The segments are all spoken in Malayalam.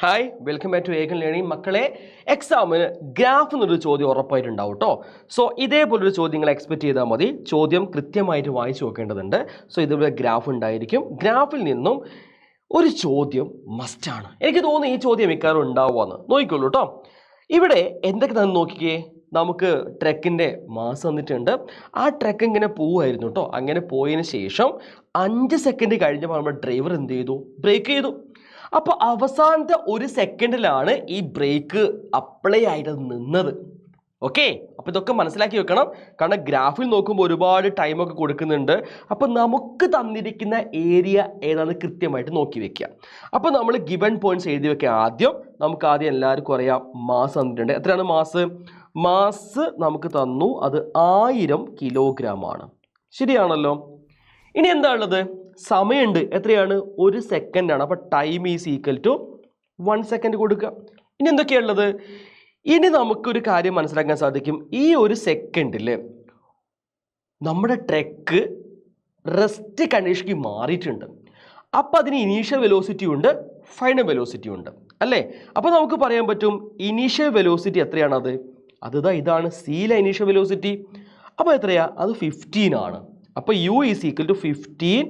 ഹായ്, വെൽക്കം ബാക്ക് ടു ഏകൻ ലേണിംഗ്. മക്കളെ, എക്സാമിന് ഗ്രാഫ് എന്നൊരു ചോദ്യം ഉറപ്പായിട്ടുണ്ടാവും കേട്ടോ. സോ ഇതേപോലൊരു ചോദ്യം നിങ്ങൾ എക്സ്പെക്ട് ചെയ്താൽ മതി. ചോദ്യം കൃത്യമായിട്ട് വായിച്ചു നോക്കേണ്ടതുണ്ട്. സോ ഇതുപോലെ ഗ്രാഫ് ഉണ്ടായിരിക്കും. ഗ്രാഫിൽ നിന്നും ഒരു ചോദ്യം മസ്റ്റാണ്. എനിക്ക് തോന്നുന്നു ഈ ചോദ്യം മിക്കവാറും ഉണ്ടാവുമെന്ന്. നോക്കിക്കോളൂ കേട്ടോ. ഇവിടെ എന്തൊക്കെ തന്നെ നോക്കിക്കേ. നമുക്ക് ട്രക്കിൻ്റെ മാസ് തന്നിട്ടുണ്ട്. ആ ട്രക്ക് ഇങ്ങനെ പോവുമായിരുന്നു കേട്ടോ. അങ്ങനെ പോയതിന് ശേഷം 5 സെക്കൻഡ് കഴിഞ്ഞപ്പോൾ നമ്മുടെ ഡ്രൈവർ എന്ത് ചെയ്തു? ബ്രേക്ക് ചെയ്തു. അപ്പോൾ അവസാനത്തെ 1 സെക്കൻഡിലാണ് ഈ ബ്രേക്ക് അപ്ലൈ ആയിട്ട് നിന്നത്. ഓക്കെ, അപ്പോൾ ഇതൊക്കെ മനസ്സിലാക്കി വെക്കണം. കാരണം ഗ്രാഫിൽ നോക്കുമ്പോൾ ഒരുപാട് ടൈമൊക്കെ കൊടുക്കുന്നുണ്ട്. അപ്പോൾ നമുക്ക് തന്നിരിക്കുന്ന ഏരിയ ഏതാണെന്ന് കൃത്യമായിട്ട് നോക്കി വെക്കുക. അപ്പോൾ നമ്മൾ ഗിവൺ പോയിന്റ്സ് എഴുതി വെക്കുക. നമുക്ക് ആദ്യം എല്ലാവർക്കും അറിയാം മാസ് തന്നിട്ടുണ്ട്. എത്രയാണ് മാസ്? മാസ് നമുക്ക് തന്നു, അത് 1000 കിലോഗ്രാം ആണ്. ശരിയാണല്ലോ. ഇനി എന്താ ഉള്ളത്? സമയമുണ്ട്. എത്രയാണ്? 1 സെക്കൻഡാണ്. അപ്പോൾ time is equal to 1 second കൊടുക്കുക. ഇനി എന്തൊക്കെയാണുള്ളത്? ഇനി നമുക്കൊരു കാര്യം മനസ്സിലാക്കാൻ സാധിക്കും. ഈ 1 സെക്കൻഡിൽ നമ്മുടെ ട്രക്ക് റെസ്റ്റ് കണ്ടീഷനിലേക്ക് മാറിയിട്ടുണ്ട്. അപ്പോൾ അതിന് ഇനീഷ്യൽ വെലോസിറ്റി ഉണ്ട്, ഫൈനൽ വെലോസിറ്റി ഉണ്ട് അല്ലേ? അപ്പോൾ നമുക്ക് പറയാൻ പറ്റും ഇനീഷ്യൽ വെലോസിറ്റി എത്രയാണത്? ഇതാണ് സിയിലെ ഇനീഷ്യൽ വെലോസിറ്റി. അപ്പോൾ എത്രയാ? അത് 15 ആണ്. അപ്പോൾ U is equal to 15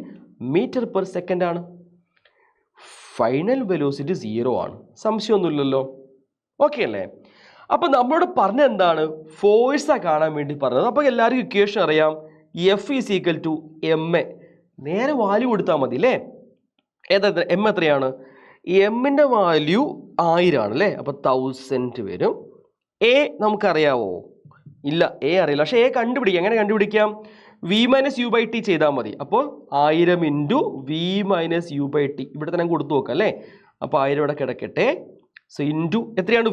metre per second ആണ്. ഫൈനൽ വെലോസിറ്റി 0 ആണ്. സംശയമൊന്നുമില്ലല്ലോ. ഓക്കെ അല്ലേ? അപ്പോൾ നമ്മളോട് പറഞ്ഞ എന്താണ്? ഫോഴ്സാണ് കാണാൻ വേണ്ടി പറഞ്ഞത്. അപ്പോൾ എല്ലാവർക്കും ഇക്വേഷൻ അറിയാം. F is equal to M A. നേരെ വാല്യൂ കൊടുത്താൽ മതി അല്ലേ? എം എത്രയാണ്? എമ്മിൻ്റെ വാല്യൂ 1000 ആണ് അല്ലേ? അപ്പോൾ 1000 വരും. എ നമുക്കറിയാവോ? ഇല്ല, എ അറിയില്ല. പക്ഷേ എ കണ്ടുപിടിക്കാം. എങ്ങനെ കണ്ടുപിടിക്കാം? V minus u by t ചെയ്താൽ മതി. അപ്പോൾ 1000 into v minus u by t ഇവിടെ തന്നെ കൊടുത്തു നോക്കാം അല്ലേ? അപ്പോൾ 1000 ഇവിടെ കിടക്കട്ടെ. സോ ഇൻറ്റു എത്രയാണ്?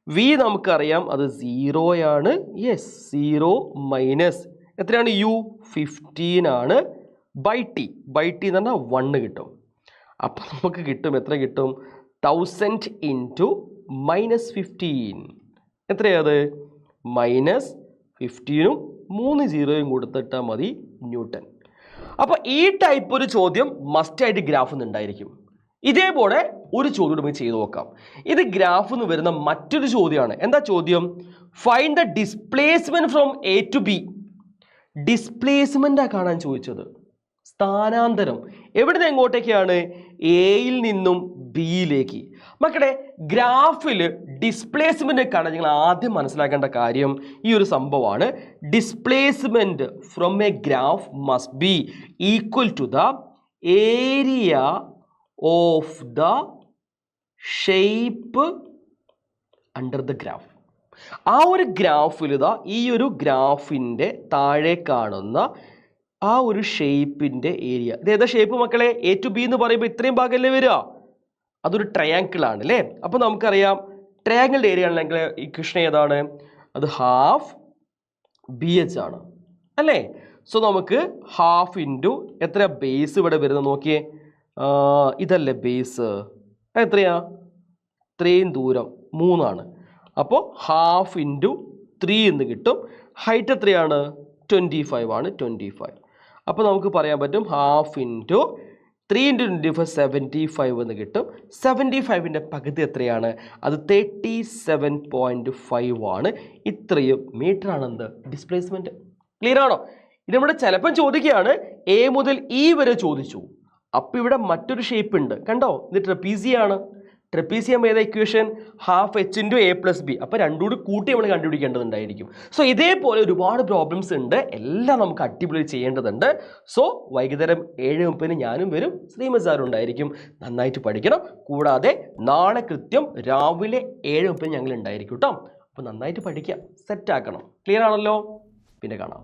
വി നമുക്കറിയാം, അത് 0 ആണ്. യെസ്, 0 മൈനസ് എത്രയാണ്? യു 15 ആണ്. ബൈ ടി എന്ന് പറഞ്ഞാൽ 1 കിട്ടും. അപ്പോൾ നമുക്ക് കിട്ടും, എത്ര കിട്ടും? 1000 ഇൻറ്റു മൈനസ് 15. എത്രയാത്? മൈനസ് 15ഉം 3 0യും കൊടുത്തിട്ടാൽ മതി ന്യൂട്ടൺ. അപ്പോൾ ഈ ടൈപ്പ് ഒരു ചോദ്യം മസ്റ്റായിട്ട് ഗ്രാഫിൽ നിന്നുണ്ടായിരിക്കും. ഇതേപോലെ ഒരു ചോദ്യം നമുക്ക് ചെയ്തു നോക്കാം. ഇത് ഗ്രാഫിൽ നിന്ന് വരുന്ന മറ്റൊരു ചോദ്യമാണ്. എന്താ ചോദ്യം? Find the displacement from A to B. ഡിസ്പ്ലേസ്മെന്റാണ് കാണാൻ ചോദിച്ചത്. സ്ഥാനാന്തരം എവിടെ നിന്ന് എങ്ങോട്ടേക്കാണ്? എയിൽ നിന്നും ബിയിലേക്ക്. മക്കളെ, ഗ്രാഫിൽ ഡിസ്പ്ലേസ്മെന്റ് കാണാൻ നിങ്ങൾ ആദ്യം മനസ്സിലാക്കേണ്ട കാര്യം ഈ ഒരു സംഭവമാണ്. Displacement from a graph must be equal to the area of the shape under the graph. ആ ഒരു ഗ്രാഫിൽ ഈ ഒരു ഗ്രാഫിൻ്റെ താഴെ കാണുന്ന ആ ഒരു ഷേപ്പിൻ്റെ ഏരിയ. ഇത് ഏതാ ഷേപ്പ് മക്കളെ? എ ടു ബി എന്ന് പറയുമ്പോൾ ഇത്രയും ഭാഗമല്ലേ വരിക? അതൊരു ട്രയാങ്കിൾ ആണ് അല്ലേ? അപ്പോൾ നമുക്കറിയാം ട്രയാങ്കിളിൻ്റെ ഏരിയ ആണെങ്കിൽ ഇക്വേഷൻ ഏതാണ്? അത് ഹാഫ് ബി എച്ച് ആണ് അല്ലേ? സോ നമുക്ക് ഹാഫ് ഇൻറ്റു എത്ര ബേസ് ഇവിടെ വരുന്നത് നോക്കിയേ. ഇതല്ലേ ബേസ്? എത്രയാ? ഇത്രയും ദൂരം 3 ആണ്. അപ്പോൾ ഹാഫ് ഇൻറ്റു 3 എന്ന് കിട്ടും. ഹൈറ്റ് എത്രയാണ്? 25 ആണ്. 25. അപ്പോൾ നമുക്ക് പറയാൻ പറ്റും ഹാഫ് ഇൻറ്റു 3 ഇൻറ്റു 25 75 എന്ന് കിട്ടും. 75ൻ്റെ പകുതി എത്രയാണ്? അത് 37.5 ആണ്. ഇത്രയും മീറ്റർ ആണ് എന്ത്? ഡിസ്പ്ലേസ്മെൻറ്റ്. ക്ലിയർ ആണോ? ഇത് നമ്മുടെ ചിലപ്പം ചോദിക്കുകയാണ് എ മുതൽ ഇ വരെ ചോദിച്ചു. അപ്പോൾ ഇവിടെ മറ്റൊരു ഷേപ്പ് ഉണ്ട് കണ്ടോ? ഇത് ട്രപ്പീസിയാണ്. ട്രപ്പീസിയം ഏതാ equation? Half H into A plus B. അപ്പോൾ രണ്ടും കൂടി കൂട്ടി നമ്മൾ കണ്ടുപിടിക്കേണ്ടതുണ്ടായിരിക്കും. സോ ഇതേപോലെ ഒരുപാട് പ്രോബ്ലംസ് ഉണ്ട്. എല്ലാം നമുക്ക് അടിപൊളി ചെയ്യേണ്ടതുണ്ട്. സോ വൈകുന്നേരം 7:30 ഞാനും വരും, ശ്രീമത് സാറും ഉണ്ടായിരിക്കും. നന്നായിട്ട് പഠിക്കണം. കൂടാതെ നാളെ കൃത്യം രാവിലെ 7:30 ഞങ്ങൾ ഉണ്ടായിരിക്കും കേട്ടോ. അപ്പോൾ നന്നായിട്ട് പഠിക്കാം, സെറ്റാക്കണം. ക്ലിയർ ആണല്ലോ? പിന്നെ കാണാം.